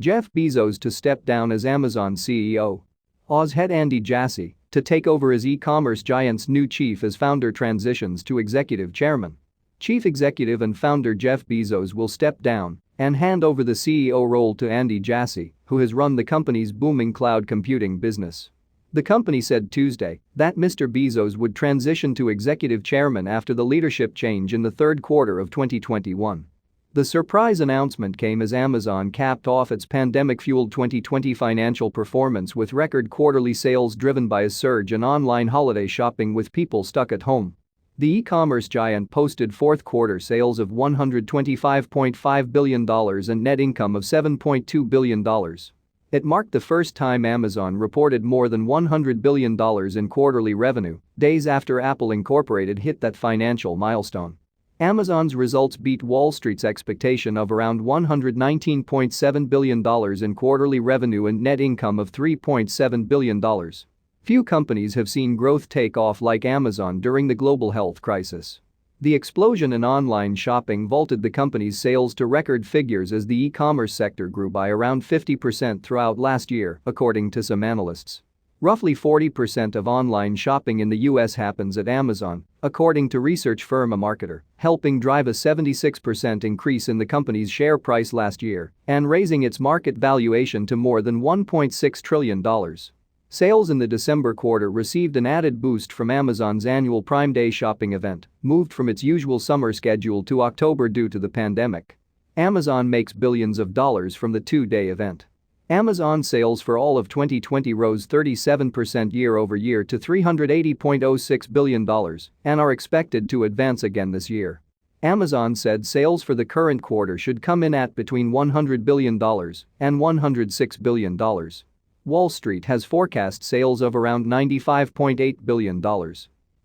Jeff Bezos to step down as Amazon CEO. Oz head Andy Jassy to take over as e-commerce giant's new chief as founder transitions to executive chairman. Chief executive and founder Jeff Bezos will step down and hand over the CEO role to Andy Jassy, who has run the company's booming cloud computing business. The company said Tuesday that Mr. Bezos would transition to executive chairman after the leadership change in the third quarter of 2021. The surprise announcement came as Amazon capped off its pandemic-fueled 2020 financial performance with record quarterly sales driven by a surge in online holiday shopping with people stuck at home. The e-commerce giant posted fourth-quarter sales of $125.5 billion and net income of $7.2 billion. It marked the first time Amazon reported more than $100 billion in quarterly revenue, days after Apple Incorporated hit that financial milestone. Amazon's results beat Wall Street's expectation of around $119.7 billion in quarterly revenue and net income of $3.7 billion. Few companies have seen growth take off like Amazon during the global health crisis. The explosion in online shopping vaulted the company's sales to record figures as the e-commerce sector grew by around 50% throughout last year, according to some analysts. Roughly 40% of online shopping in the US happens at Amazon, according to research firm eMarketer, helping drive a 76% increase in the company's share price last year and raising its market valuation to more than $1.6 trillion. Sales in the December quarter received an added boost from Amazon's annual Prime Day shopping event, moved from its usual summer schedule to October due to the pandemic. Amazon makes billions of dollars from the two-day event. Amazon sales for all of 2020 rose 37% year-over-year to $380.06 billion and are expected to advance again this year. Amazon said sales for the current quarter should come in at between $100 billion and $106 billion. Wall Street has forecast sales of around $95.8 billion.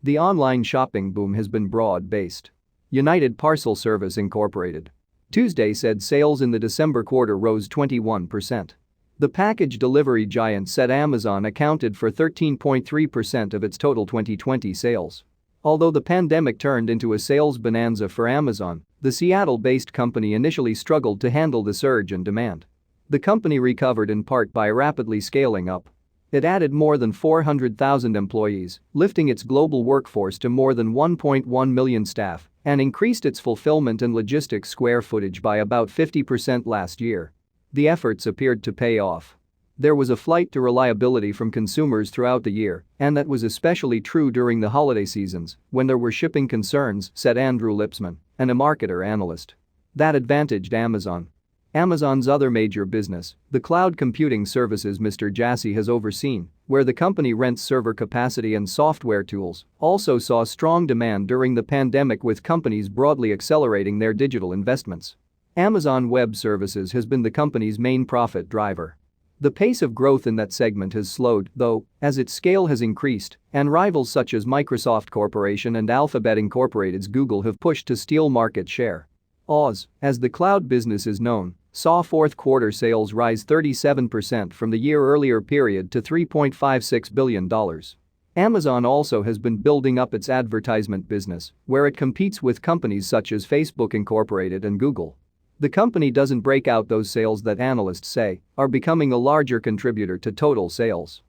The online shopping boom has been broad-based. United Parcel Service Incorporated. Tuesday said sales in the December quarter rose 21%. The package delivery giant said Amazon accounted for 13.3% of its total 2020 sales. Although the pandemic turned into a sales bonanza for Amazon, the Seattle-based company initially struggled to handle the surge in demand. The company recovered in part by rapidly scaling up. It added more than 400,000 employees, lifting its global workforce to more than 1.1 million staff, and increased its fulfillment and logistics square footage by about 50% last year. The efforts appeared to pay off. There was a flight to reliability from consumers throughout the year, and that was especially true during the holiday seasons when there were shipping concerns, said Andrew Lipsman, an eMarketer analyst. That advantaged Amazon. Amazon's other major business, the cloud computing services Mr. Jassy has overseen, where the company rents server capacity and software tools, also saw strong demand during the pandemic with companies broadly accelerating their digital investments. Amazon Web Services has been the company's main profit driver. The pace of growth in that segment has slowed, though, as its scale has increased and rivals such as Microsoft Corporation and Alphabet Incorporated's Google have pushed to steal market share. Oz, as the cloud business is known, saw fourth-quarter sales rise 37% from the year-earlier period to $3.56 billion. Amazon also has been building up its advertisement business, where it competes with companies such as Facebook Incorporated and Google. The company doesn't break out those sales that analysts say are becoming a larger contributor to total sales.